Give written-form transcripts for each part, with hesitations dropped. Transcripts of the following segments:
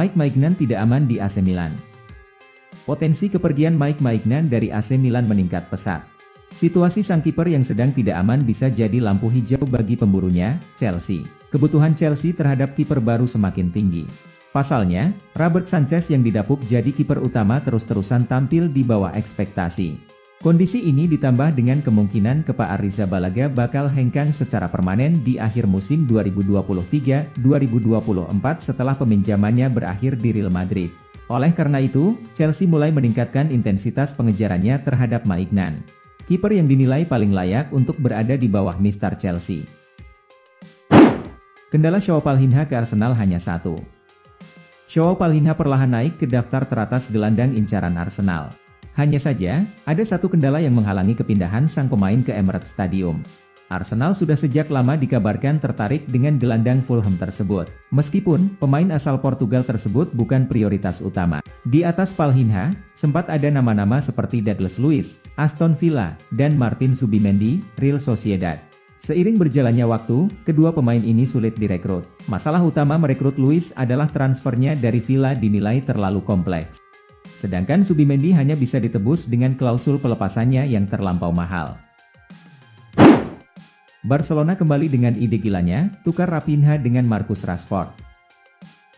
Mike Maignan tidak aman di AC Milan. Potensi kepergian Mike Maignan dari AC Milan meningkat pesat. Situasi sang kiper yang sedang tidak aman bisa jadi lampu hijau bagi pemburunya, Chelsea. Kebutuhan Chelsea terhadap kiper baru semakin tinggi. Pasalnya, Robert Sanchez yang didapuk jadi kiper utama terus-terusan tampil di bawah ekspektasi. Kondisi ini ditambah dengan kemungkinan Kepa Arrizabalaga bakal hengkang secara permanen di akhir musim 2023-2024 setelah peminjamannya berakhir di Real Madrid. Oleh karena itu, Chelsea mulai meningkatkan intensitas pengejarannya terhadap Maignan, kiper yang dinilai paling layak untuk berada di bawah Mister Chelsea. Kendala Joao Palhinha ke Arsenal hanya satu. Joao Palhinha perlahan naik ke daftar teratas gelandang incaran Arsenal. Hanya saja, ada satu kendala yang menghalangi kepindahan sang pemain ke Emirates Stadium. Arsenal sudah sejak lama dikabarkan tertarik dengan gelandang Fulham tersebut. Meskipun, pemain asal Portugal tersebut bukan prioritas utama. Di atas Palhinha, sempat ada nama-nama seperti Douglas Luiz, Aston Villa, dan Martin Zubimendi, Real Sociedad. Seiring berjalannya waktu, kedua pemain ini sulit direkrut. Masalah utama merekrut Luiz adalah transfernya dari Villa dinilai terlalu kompleks. Sedangkan Zubimendi hanya bisa ditebus dengan klausul pelepasannya yang terlampau mahal. Barcelona kembali dengan ide gilanya, tukar Raphinha dengan Marcus Rashford.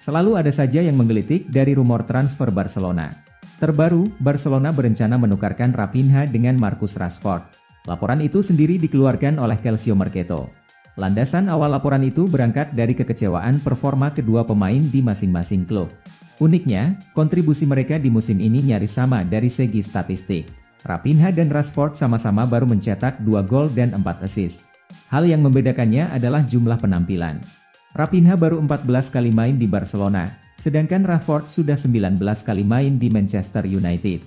Selalu ada saja yang menggelitik dari rumor transfer Barcelona. Terbaru, Barcelona berencana menukarkan Raphinha dengan Marcus Rashford. Laporan itu sendiri dikeluarkan oleh Calcio Mercato. Landasan awal laporan itu berangkat dari kekecewaan performa kedua pemain di masing-masing klub. Uniknya, kontribusi mereka di musim ini nyaris sama dari segi statistik. Raphinha dan Rashford sama-sama baru mencetak 2 gol dan 4 assist. Hal yang membedakannya adalah jumlah penampilan. Raphinha baru 14 kali main di Barcelona, sedangkan Rashford sudah 19 kali main di Manchester United.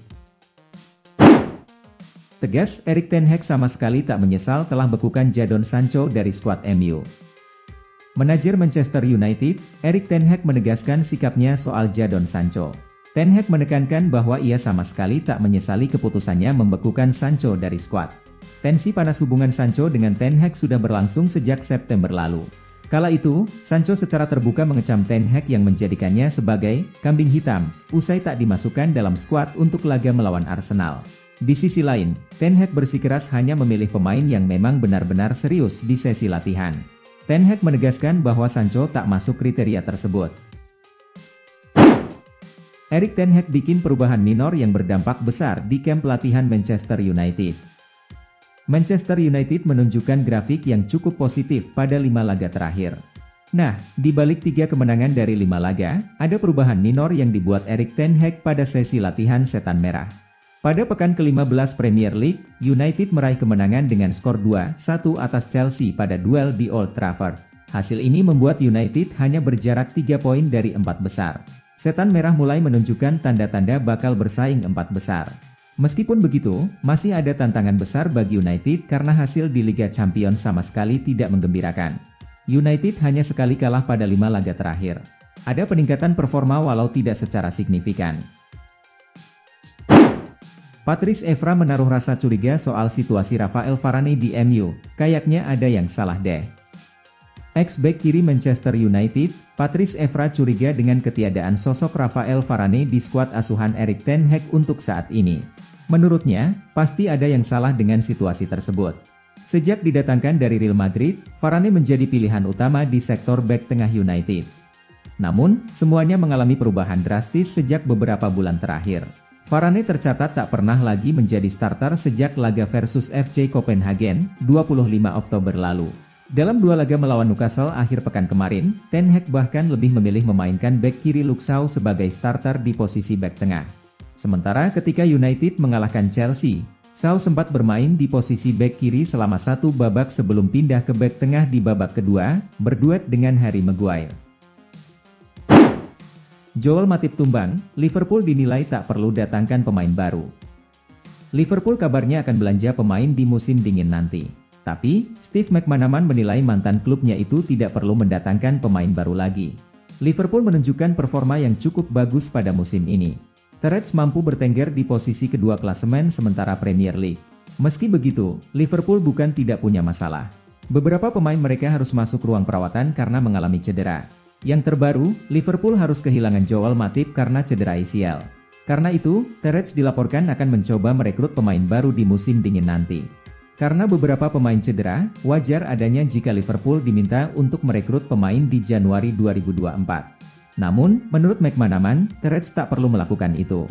Tegas, Erik ten Hag sama sekali tak menyesal telah bekukan Jadon Sancho dari skuad MU. Manajer Manchester United, Erik ten Hag menegaskan sikapnya soal Jadon Sancho. Ten Hag menekankan bahwa ia sama sekali tak menyesali keputusannya membekukan Sancho dari skuad. Tensi panas hubungan Sancho dengan Ten Hag sudah berlangsung sejak September lalu. Kala itu, Sancho secara terbuka mengecam Ten Hag yang menjadikannya sebagai kambing hitam, usai tak dimasukkan dalam skuad untuk laga melawan Arsenal. Di sisi lain, Ten Hag bersikeras hanya memilih pemain yang memang benar-benar serius di sesi latihan. Ten Hag menegaskan bahwa Sancho tak masuk kriteria tersebut. Erik ten Hag bikin perubahan minor yang berdampak besar di kamp latihan Manchester United. Manchester United menunjukkan grafik yang cukup positif pada 5 laga terakhir. Nah, di balik 3 kemenangan dari 5 laga, ada perubahan minor yang dibuat Erik ten Hag pada sesi latihan Setan Merah. Pada pekan ke-15 Premier League, United meraih kemenangan dengan skor 2-1 atas Chelsea pada duel di Old Trafford. Hasil ini membuat United hanya berjarak 3 poin dari 4 besar. Setan Merah mulai menunjukkan tanda-tanda bakal bersaing 4 besar. Meskipun begitu, masih ada tantangan besar bagi United karena hasil di Liga Champions sama sekali tidak menggembirakan. United hanya sekali kalah pada 5 laga terakhir. Ada peningkatan performa walau tidak secara signifikan. Patrice Evra menaruh rasa curiga soal situasi Rafael Varane di MU, kayaknya ada yang salah deh. Ex-back kiri Manchester United, Patrice Evra curiga dengan ketiadaan sosok Rafael Varane di skuad asuhan Erik ten Hag untuk saat ini. Menurutnya, pasti ada yang salah dengan situasi tersebut. Sejak didatangkan dari Real Madrid, Varane menjadi pilihan utama di sektor back tengah United. Namun, semuanya mengalami perubahan drastis sejak beberapa bulan terakhir. Varane tercatat tak pernah lagi menjadi starter sejak laga versus FC Copenhagen, 25 Oktober lalu. Dalam 2 laga melawan Newcastle akhir pekan kemarin, Ten Hag bahkan lebih memilih memainkan bek kiri Luke Shaw sebagai starter di posisi bek tengah. Sementara ketika United mengalahkan Chelsea, Shaw sempat bermain di posisi bek kiri selama 1 babak sebelum pindah ke bek tengah di babak kedua, berduet dengan Harry Maguire. Joel Matip tumbang, Liverpool dinilai tak perlu datangkan pemain baru. Liverpool kabarnya akan belanja pemain di musim dingin nanti. Tapi, Steve McManaman menilai mantan klubnya itu tidak perlu mendatangkan pemain baru lagi. Liverpool menunjukkan performa yang cukup bagus pada musim ini. The Reds mampu bertengger di posisi kedua klasemen sementara Premier League. Meski begitu, Liverpool bukan tidak punya masalah. Beberapa pemain mereka harus masuk ruang perawatan karena mengalami cedera. Yang terbaru, Liverpool harus kehilangan Joel Matip karena cedera ACL. Karena itu, Terech dilaporkan akan mencoba merekrut pemain baru di musim dingin nanti. Karena beberapa pemain cedera, wajar adanya jika Liverpool diminta untuk merekrut pemain di Januari 2024. Namun, menurut McManaman, Terech tak perlu melakukan itu.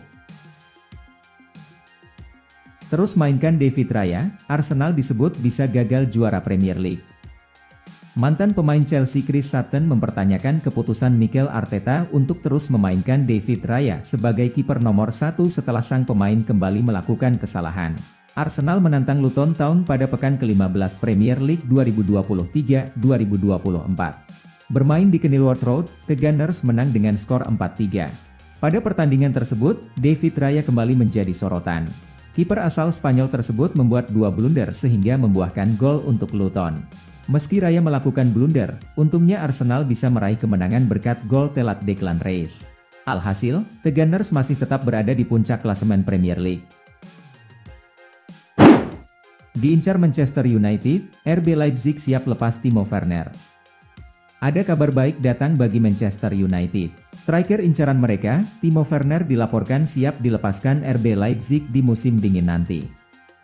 Terus mainkan David Raya, Arsenal disebut bisa gagal juara Premier League. Mantan pemain Chelsea Chris Sutton mempertanyakan keputusan Mikel Arteta untuk terus memainkan David Raya sebagai kiper nomor 1 setelah sang pemain kembali melakukan kesalahan. Arsenal menantang Luton Town pada pekan ke-15 Premier League 2023-2024. Bermain di Kenilworth Road, The Gunners menang dengan skor 4-3. Pada pertandingan tersebut, David Raya kembali menjadi sorotan. Kiper asal Spanyol tersebut membuat 2 blunder sehingga membuahkan gol untuk Luton. Meski Raya melakukan blunder, untungnya Arsenal bisa meraih kemenangan berkat gol telat Declan Rice. Alhasil, The Gunners masih tetap berada di puncak klasemen Premier League. Diincar Manchester United, RB Leipzig siap lepas Timo Werner. Ada kabar baik datang bagi Manchester United. Striker incaran mereka, Timo Werner dilaporkan siap dilepaskan RB Leipzig di musim dingin nanti.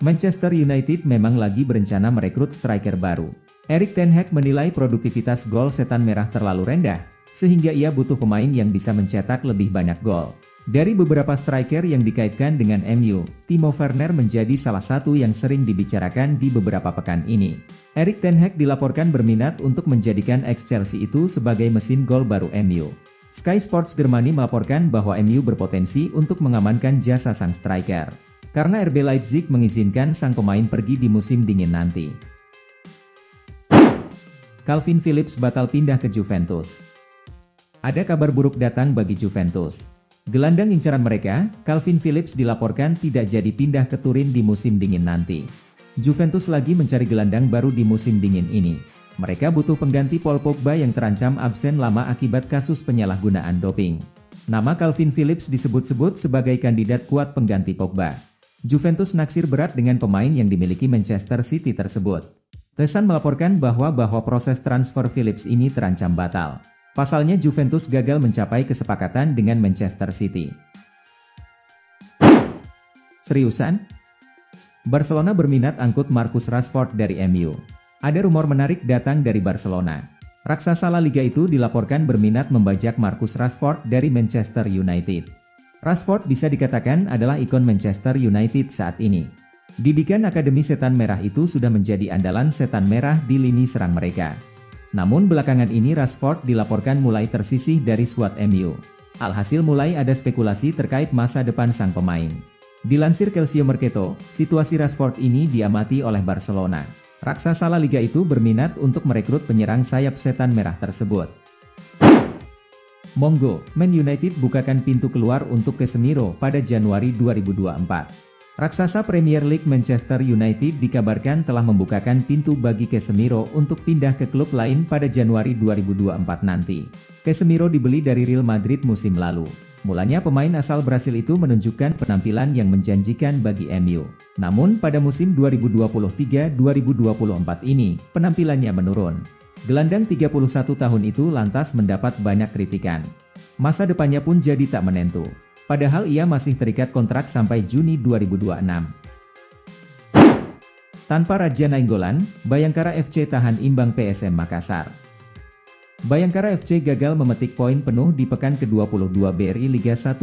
Manchester United memang lagi berencana merekrut striker baru. Erik ten Hag menilai produktivitas gol setan merah terlalu rendah, sehingga ia butuh pemain yang bisa mencetak lebih banyak gol. Dari beberapa striker yang dikaitkan dengan MU, Timo Werner menjadi salah satu yang sering dibicarakan di beberapa pekan ini. Erik ten Hag dilaporkan berminat untuk menjadikan ex-Chelsea itu sebagai mesin gol baru MU. Sky Sports Germany melaporkan bahwa MU berpotensi untuk mengamankan jasa sang striker, karena RB Leipzig mengizinkan sang pemain pergi di musim dingin nanti. Calvin Phillips batal pindah ke Juventus. Ada kabar buruk datang bagi Juventus. Gelandang incaran mereka, Calvin Phillips dilaporkan tidak jadi pindah ke Turin di musim dingin nanti. Juventus lagi mencari gelandang baru di musim dingin ini. Mereka butuh pengganti Paul Pogba yang terancam absen lama akibat kasus penyalahgunaan doping. Nama Calvin Phillips disebut-sebut sebagai kandidat kuat pengganti Pogba. Juventus naksir berat dengan pemain yang dimiliki Manchester City tersebut. The Sun melaporkan bahwa proses transfer Phillips ini terancam batal. Pasalnya Juventus gagal mencapai kesepakatan dengan Manchester City. Seriusan? Barcelona berminat angkut Marcus Rashford dari MU. Ada rumor menarik datang dari Barcelona. Raksasa La Liga itu dilaporkan berminat membajak Marcus Rashford dari Manchester United. Rashford bisa dikatakan adalah ikon Manchester United saat ini. Didikan Akademi Setan Merah itu sudah menjadi andalan setan merah di lini serang mereka. Namun belakangan ini Rashford dilaporkan mulai tersisih dari skuad MU. Alhasil mulai ada spekulasi terkait masa depan sang pemain. Dilansir Calcio Mercato, situasi Rashford ini diamati oleh Barcelona. Raksasa La Liga itu berminat untuk merekrut penyerang sayap setan merah tersebut. Monggo, Man United bukakan pintu keluar untuk Casemiro pada Januari 2024. Raksasa Premier League Manchester United dikabarkan telah membukakan pintu bagi Casemiro untuk pindah ke klub lain pada Januari 2024 nanti. Casemiro dibeli dari Real Madrid musim lalu. Mulanya pemain asal Brasil itu menunjukkan penampilan yang menjanjikan bagi MU. Namun pada musim 2023-2024 ini, penampilannya menurun. Gelandang 31 tahun itu lantas mendapat banyak kritikan. Masa depannya pun jadi tak menentu. Padahal ia masih terikat kontrak sampai Juni 2026. Tanpa Raja Nainggolan, Bayangkara FC tahan imbang PSM Makassar. Bayangkara FC gagal memetik poin penuh di pekan ke-22 BRI Liga 1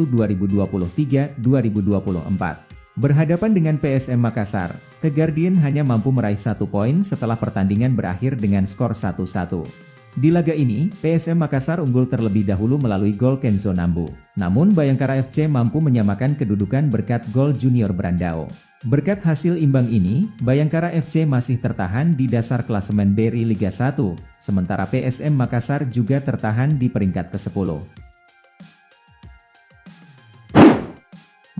2023-2024. Berhadapan dengan PSM Makassar, The Guardian hanya mampu meraih 1 poin setelah pertandingan berakhir dengan skor 1-1. Di laga ini, PSM Makassar unggul terlebih dahulu melalui gol Kenzo Nambu. Namun Bayangkara FC mampu menyamakan kedudukan berkat gol Junior Brandao. Berkat hasil imbang ini, Bayangkara FC masih tertahan di dasar klasemen BRI Liga 1, sementara PSM Makassar juga tertahan di peringkat ke-10.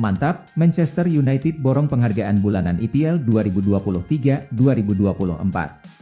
Mantap, Manchester United borong penghargaan bulanan IPL 2023-2024.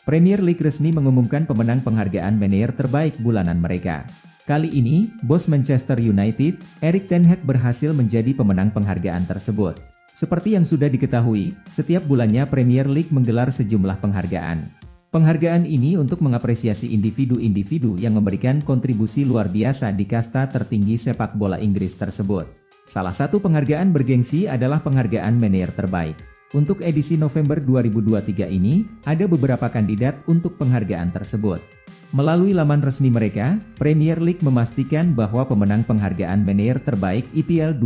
Premier League resmi mengumumkan pemenang penghargaan manajer terbaik bulanan mereka. Kali ini, bos Manchester United, Erik ten Hag berhasil menjadi pemenang penghargaan tersebut. Seperti yang sudah diketahui, setiap bulannya Premier League menggelar sejumlah penghargaan. Penghargaan ini untuk mengapresiasi individu-individu yang memberikan kontribusi luar biasa di kasta tertinggi sepak bola Inggris tersebut. Salah satu penghargaan bergengsi adalah penghargaan manajer terbaik. Untuk edisi November 2023 ini, ada beberapa kandidat untuk penghargaan tersebut. Melalui laman resmi mereka, Premier League memastikan bahwa pemenang penghargaan manajer terbaik IPL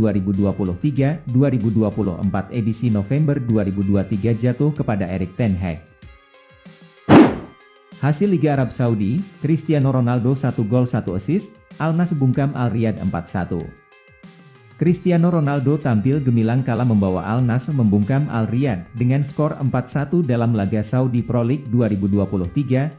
2023-2024 edisi November 2023 jatuh kepada Erik ten Hag. Hasil Liga Arab Saudi, Cristiano Ronaldo 1 gol 1 assist, Al Nassr bungkam Al Riyadh 4-1. Cristiano Ronaldo tampil gemilang kala membawa Al Nassr membungkam Al Riyadh dengan skor 4-1 dalam laga Saudi Pro League 2023-2024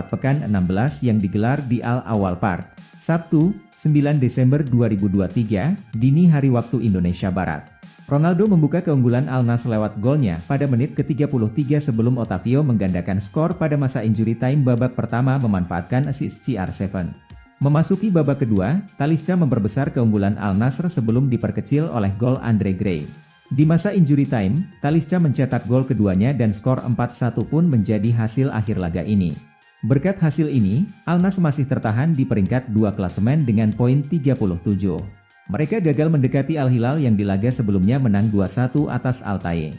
pekan 16 yang digelar di Al Awal Park, Sabtu, 9 Desember 2023, dini hari waktu Indonesia Barat. Ronaldo membuka keunggulan Al Nassr lewat golnya pada menit ke-33 sebelum Otavio menggandakan skor pada masa injury time babak pertama memanfaatkan assist CR7. Memasuki babak kedua, Talisca memperbesar keunggulan Al Nassr sebelum diperkecil oleh gol Andre Gray. Di masa injury time, Talisca mencetak gol keduanya dan skor 4-1 pun menjadi hasil akhir laga ini. Berkat hasil ini, Al Nassr masih tertahan di peringkat 2 klasemen dengan poin 37. Mereka gagal mendekati Al Hilal yang di laga sebelumnya menang 2-1 atas Al Tayy.